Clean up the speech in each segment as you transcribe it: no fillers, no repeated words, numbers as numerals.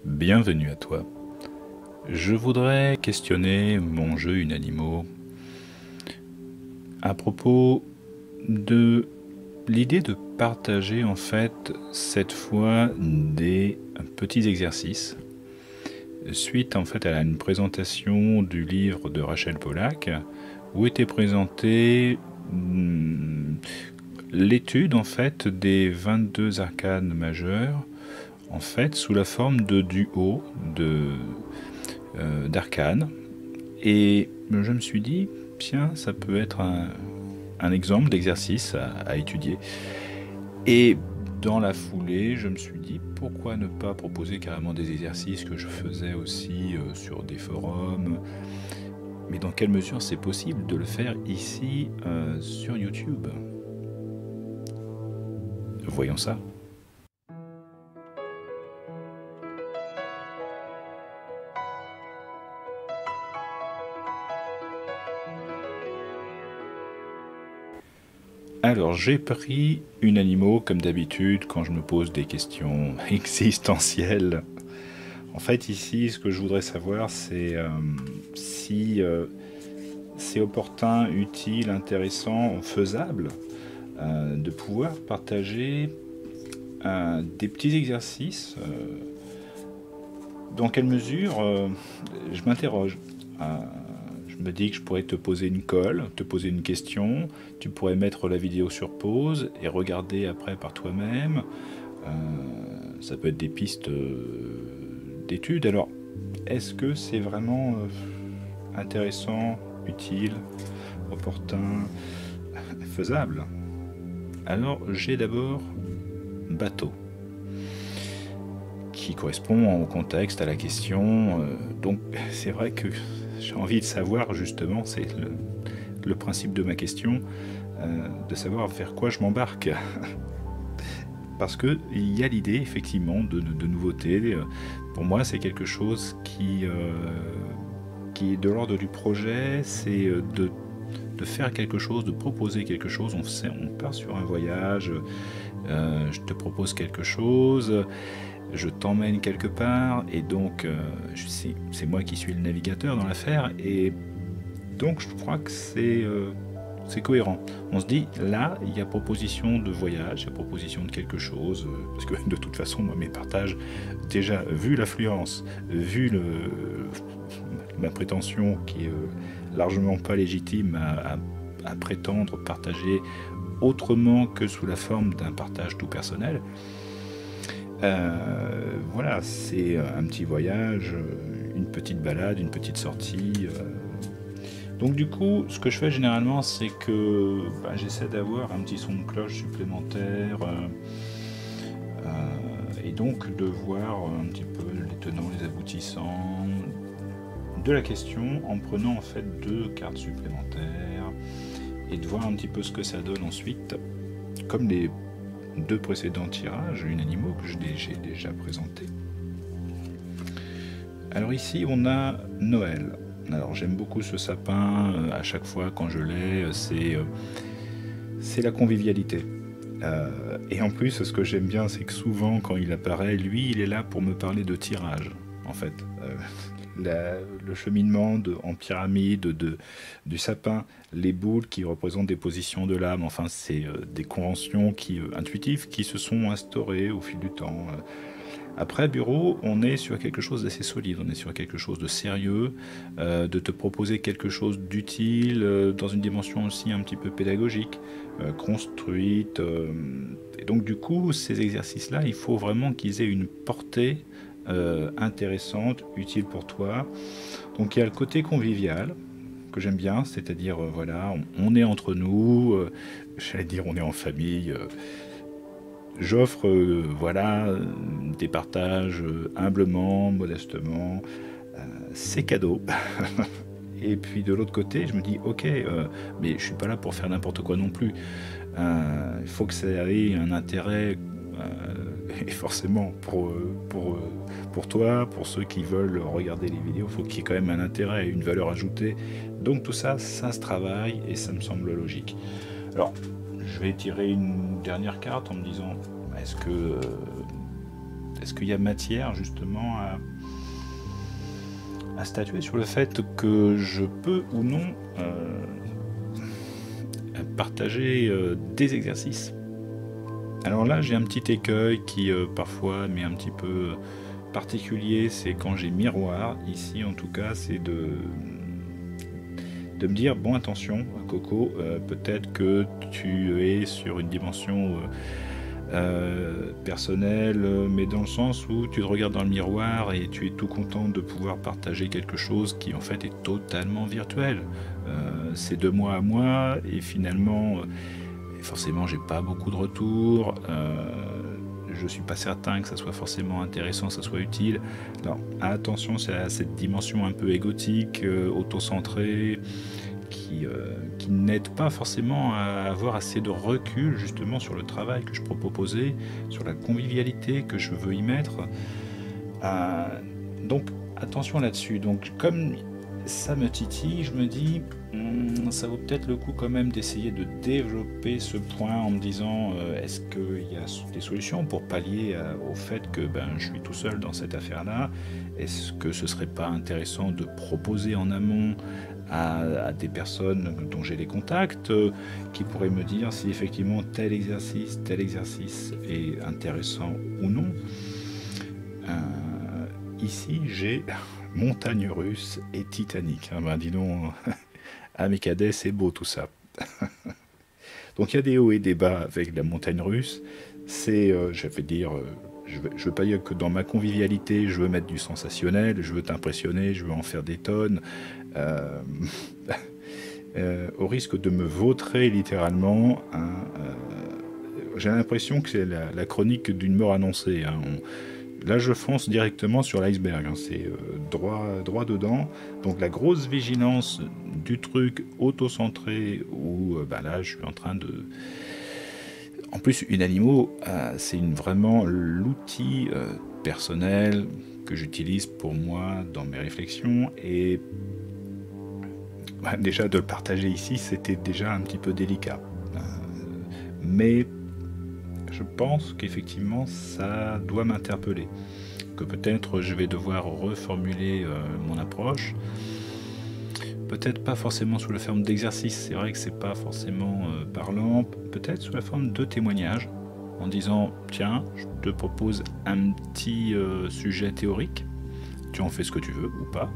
Bienvenue à toi. Je voudrais questionner mon jeu Unanimo à propos de l'idée de partager en fait cette fois des petits exercices suite en fait à une présentation du livre de Rachel Pollack où était présentée l'étude en fait des 22 arcanes majeures en fait sous la forme de duos d'arcanes. Et je me suis dit, tiens, ça peut être un exemple d'exercice à étudier. Et dans la foulée, je me suis dit, pourquoi ne pas proposer carrément des exercices que je faisais aussi sur des forums, mais dans quelle mesure c'est possible de le faire ici sur YouTube? Voyons ça. Alors, j'ai pris Unanimo comme d'habitude quand je me pose des questions existentielles. En fait, ici, ce que je voudrais savoir, c'est si c'est opportun, utile, intéressant, faisable de pouvoir partager des petits exercices. Dans quelle mesure je m'interroge. Je me dis que je pourrais te poser une colle, te poser une question, tu pourrais mettre la vidéo sur pause et regarder après par toi-même. Ça peut être des pistes d'études. Alors, est-ce que c'est vraiment intéressant, utile, opportun, faisable? Alors, j'ai d'abord bateau, qui correspond au contexte, à la question. Donc, c'est vrai que j'ai envie de savoir, justement, c'est le principe de ma question, de savoir vers quoi je m'embarque. Parce qu'il y a l'idée, effectivement, de nouveauté. Pour moi, c'est quelque chose qui est de l'ordre du projet, c'est de faire quelque chose, de proposer quelque chose. On part sur un voyage, je te propose quelque chose, je t'emmène quelque part, et donc c'est moi qui suis le navigateur dans l'affaire, et donc je crois que c'est cohérent. On se dit, là, il y a proposition de voyage, il y a proposition de quelque chose, parce que de toute façon, moi, mes partages, déjà, vu l'affluence, vu ma prétention qui est largement pas légitime à prétendre partager autrement que sous la forme d'un partage tout personnel, voilà, c'est un petit voyage, une petite balade, une petite sortie. Donc du coup, ce que je fais généralement, c'est que j'essaie d'avoir un petit son de cloche supplémentaire et donc de voir un petit peu les tenants, les aboutissants de la question en prenant en fait 2 cartes supplémentaires et de voir un petit peu ce que ça donne ensuite, comme les 2 précédents tirages Unanimo que j'ai déjà présentés. Alors ici, on a Noël. Alors j'aime beaucoup ce sapin, à chaque fois quand je l'ai, c'est la convivialité. Et en plus, ce que j'aime bien, c'est que souvent, quand il apparaît, lui, il est là pour me parler de tirage, en fait. Le cheminement en pyramide du sapin, les boules qui représentent des positions de l'âme, enfin, c'est des conventions intuitives qui se sont instaurées au fil du temps. Après, bureau, on est sur quelque chose d'assez solide, on est sur quelque chose de sérieux, de te proposer quelque chose d'utile, dans une dimension aussi un petit peu pédagogique, construite. Et donc du coup, ces exercices-là, il faut vraiment qu'ils aient une portée intéressante, utile pour toi. Donc il y a le côté convivial, que j'aime bien, c'est-à-dire, voilà, on est entre nous, j'allais dire on est en famille. J'offre voilà, des partages humblement, modestement. C'est cadeau. Et puis de l'autre côté, je me dis, ok, mais je suis pas là pour faire n'importe quoi non plus. Il faut que ça ait un intérêt, et forcément pour toi, pour ceux qui veulent regarder les vidéos, il faut qu'il y ait quand même un intérêt et une valeur ajoutée. Donc tout ça, ça se travaille et ça me semble logique. Alors, je vais tirer une dernière carte en me disant, Est-ce qu'il y a matière justement à statuer sur le fait que je peux ou non partager des exercices? Alors là, j'ai un petit écueil qui parfois m'est un petit peu particulier, c'est quand j'ai miroir, ici en tout cas, c'est de me dire, bon attention Coco, peut-être que tu es sur une dimension personnelle, mais dans le sens où tu te regardes dans le miroir et tu es tout content de pouvoir partager quelque chose qui en fait est totalement virtuel. C'est de moi à moi et finalement forcément j'ai pas beaucoup de retours, je suis pas certain que ça soit forcément intéressant, que ça soit utile. Alors attention, c'est à cette dimension un peu égotique, auto-centrée, qui n'aide pas forcément à avoir assez de recul justement sur le travail que je peux proposer, sur la convivialité que je veux y mettre. Donc attention là-dessus. Donc comme ça me titille, je me dis ça vaut peut-être le coup quand même d'essayer de développer ce point en me disant est-ce qu'il y a des solutions pour pallier au fait que je suis tout seul dans cette affaire-là? Est-ce que ce serait pas intéressant de proposer en amont à des personnes dont j'ai les contacts qui pourraient me dire si effectivement tel exercice est intéressant ou non? Ici j'ai montagne russe et Titanic. Dis donc, à mes cadets, c'est beau tout ça. Donc il y a des hauts et des bas avec la montagne russe. C'est, je vais dire, je veux pas dire que dans ma convivialité, je veux mettre du sensationnel, je veux t'impressionner, je veux en faire des tonnes. Au risque de me vautrer littéralement, j'ai l'impression que c'est la chronique d'une mort annoncée. Là, je fonce directement sur l'iceberg, c'est droit dedans. Donc la grosse vigilance du truc auto-centré où là, je suis en train de... En plus, Unanimo, c'est vraiment l'outil personnel que j'utilise pour moi dans mes réflexions. Et déjà, de le partager ici, c'était déjà un petit peu délicat. Mais je pense qu'effectivement ça doit m'interpeller, que peut-être je vais devoir reformuler mon approche, peut-être pas forcément sous la forme d'exercice, c'est vrai que c'est pas forcément parlant, peut-être sous la forme de témoignage, en disant tiens, je te propose un petit sujet théorique, tu en fais ce que tu veux ou pas,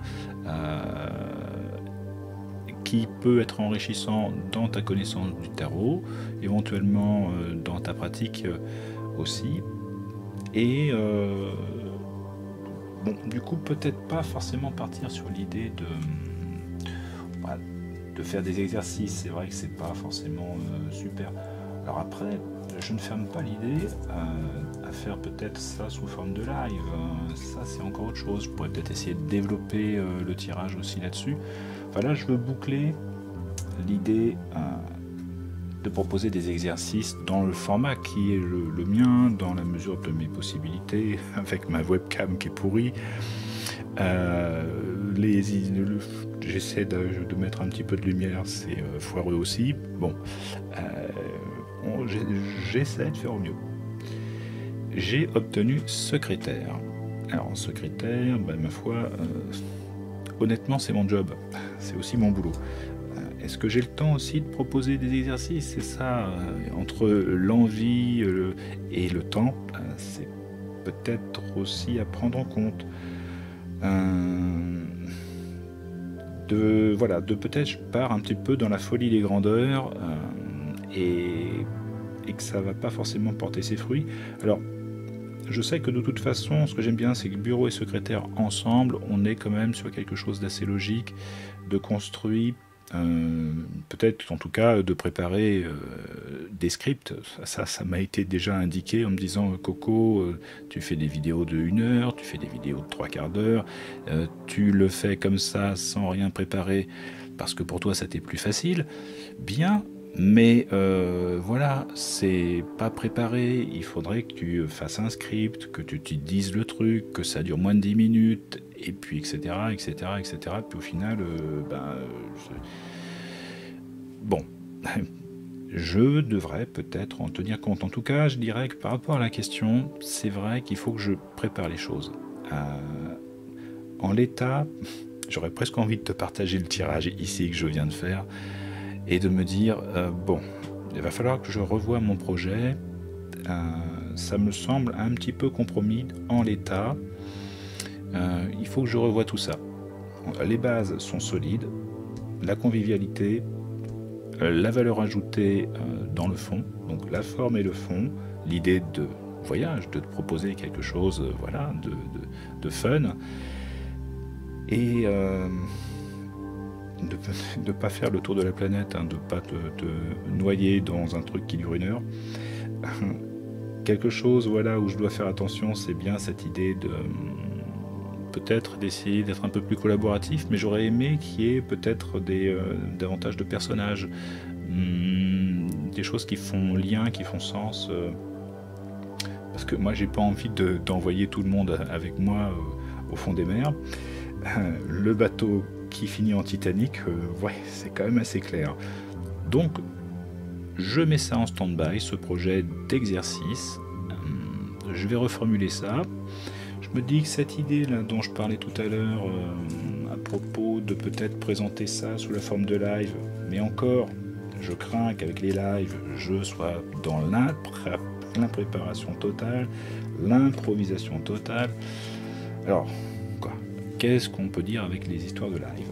qui peut être enrichissant dans ta connaissance du tarot, éventuellement dans ta pratique aussi. Et du coup, peut-être pas forcément partir sur l'idée de faire des exercices. C'est vrai que c'est pas forcément super. Alors après, je ne ferme pas l'idée à faire peut-être ça sous forme de live. Ça, c'est encore autre chose. Je pourrais peut-être essayer de développer le tirage aussi là-dessus. Enfin là, je veux boucler l'idée de proposer des exercices dans le format qui est le mien, dans la mesure de mes possibilités, avec ma webcam qui est pourrie. J'essaie de mettre un petit peu de lumière, c'est foireux aussi. Bon, j'essaie de faire au mieux. J'ai obtenu secrétaire. Alors, secrétaire, ma foi... honnêtement, c'est mon job, c'est aussi mon boulot. Est-ce que j'ai le temps aussi de proposer des exercices? C'est ça, entre l'envie et le temps, c'est peut-être aussi à prendre en compte. De peut-être je pars un petit peu dans la folie des grandeurs et que ça va pas forcément porter ses fruits. Alors, je sais que de toute façon, ce que j'aime bien, c'est que bureau et secrétaire ensemble, on est quand même sur quelque chose d'assez logique, de construit, peut-être en tout cas de préparer des scripts. Ça m'a été déjà indiqué en me disant Coco, tu fais des vidéos de 1 heure, tu fais des vidéos de 3/4 d'heure, tu le fais comme ça sans rien préparer parce que pour toi ça t'est plus facile. Bien. Mais voilà, c'est pas préparé, il faudrait que tu fasses un script, que tu te dises le truc, que ça dure moins de 10 minutes, et puis etc. Puis au final, bon, je devrais peut-être en tenir compte. En tout cas, je dirais que par rapport à la question, c'est vrai qu'il faut que je prépare les choses. En l'état, j'aurais presque envie de te partager le tirage ici que je viens de faire et de me dire, bon, il va falloir que je revoie mon projet. Ça me semble un petit peu compromis en l'état. Il faut que je revoie tout ça. Les bases sont solides, la convivialité, la valeur ajoutée dans le fond, donc la forme et le fond, l'idée de voyage, de te proposer quelque chose voilà, de fun, et de ne pas faire le tour de la planète, hein, de ne pas te noyer dans un truc qui dure 1 heure. Quelque chose voilà, où je dois faire attention, c'est bien cette idée de peut-être d'essayer d'être un peu plus collaboratif, mais j'aurais aimé qu'il y ait peut-être davantage de personnages, des choses qui font lien, qui font sens, parce que moi j'ai pas envie d'envoyer tout le monde avec moi au fond des mers. Le bateau qui finit en Titanic, ouais, c'est quand même assez clair. Donc je mets ça en stand-by, ce projet d'exercice. Je vais reformuler ça. Je me dis que cette idée là dont je parlais tout à l'heure à propos de peut-être présenter ça sous la forme de live, mais encore, je crains qu'avec les lives, je sois dans l'impréparation totale, l'improvisation totale. Alors, quoi, qu'est-ce qu'on peut dire avec les histoires de live ?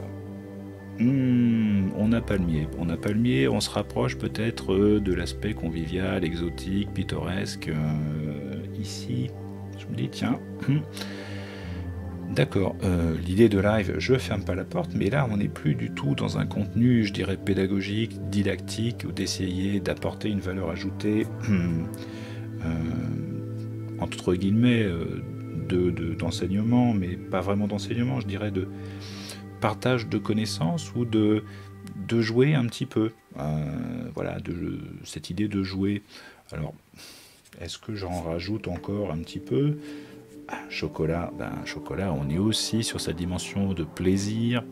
On a Palmier, on se rapproche peut-être de l'aspect convivial, exotique, pittoresque. Ici, je me dis, tiens, d'accord, l'idée de live, je ferme pas la porte, mais là, on n'est plus du tout dans un contenu, je dirais, pédagogique, didactique, ou d'essayer d'apporter une valeur ajoutée, entre guillemets, d'enseignement, mais pas vraiment d'enseignement, je dirais de partage de connaissances ou de jouer un petit peu. Voilà, cette idée de jouer. Alors, est-ce que j'en rajoute encore un petit peu ? Chocolat, chocolat, on est aussi sur sa dimension de plaisir.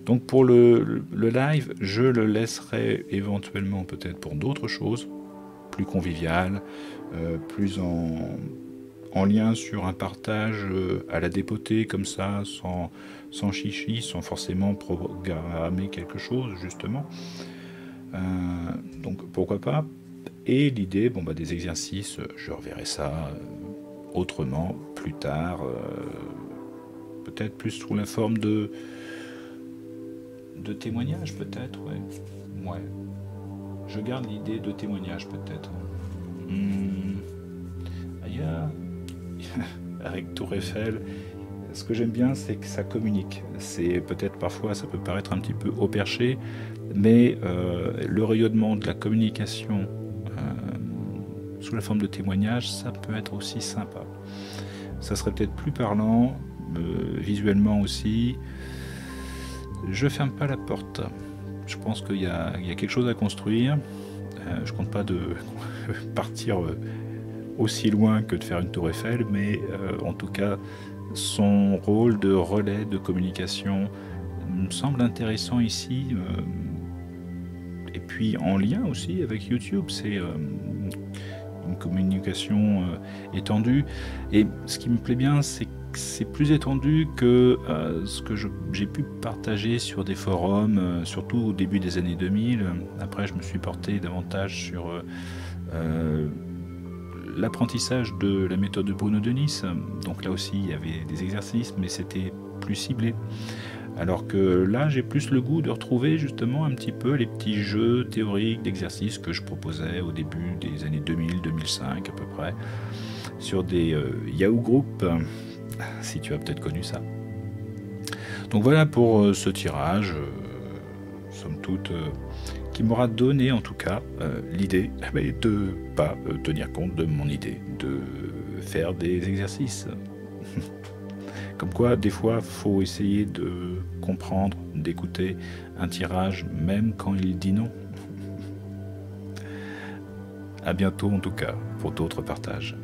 Donc pour le live, je le laisserai éventuellement peut-être pour d'autres choses, plus conviviales, plus en lien sur un partage à la dépotée comme ça, sans chichi, sans forcément programmer quelque chose justement. Donc pourquoi pas. Et l'idée, des exercices, je reverrai ça autrement, plus tard, peut-être plus sous la forme de témoignages, peut-être, ouais. Je garde l'idée de témoignage, peut-être. Avec Tour Eiffel, ce que j'aime bien, c'est que ça communique. C'est peut-être parfois, ça peut paraître un petit peu haut perché, mais le rayonnement de la communication sous la forme de témoignage, ça peut être aussi sympa. Ça serait peut-être plus parlant, visuellement aussi. Je ferme pas la porte. Je pense qu'il y a quelque chose à construire. Je compte pas de partir aussi loin que de faire une tour Eiffel, mais en tout cas, son rôle de relais de communication me semble intéressant ici. Et puis en lien aussi avec YouTube, c'est une communication étendue. Et ce qui me plaît bien, c'est que c'est plus étendu que ce que j'ai pu partager sur des forums, surtout au début des années 2000. Après, je me suis porté davantage sur l'apprentissage de la méthode de Bruno Denis. Donc là aussi, il y avait des exercices, mais c'était plus ciblé. Alors que là, j'ai plus le goût de retrouver justement un petit peu les petits jeux théoriques d'exercices que je proposais au début des années 2000-2005 à peu près, sur des Yahoo Group, si tu as peut-être connu ça. Donc voilà pour ce tirage, somme toute, qui m'aura donné en tout cas l'idée de ne pas tenir compte de mon idée de faire des exercices. Comme quoi, des fois, faut essayer de comprendre, d'écouter un tirage, même quand il dit non. À bientôt en tout cas, pour d'autres partages.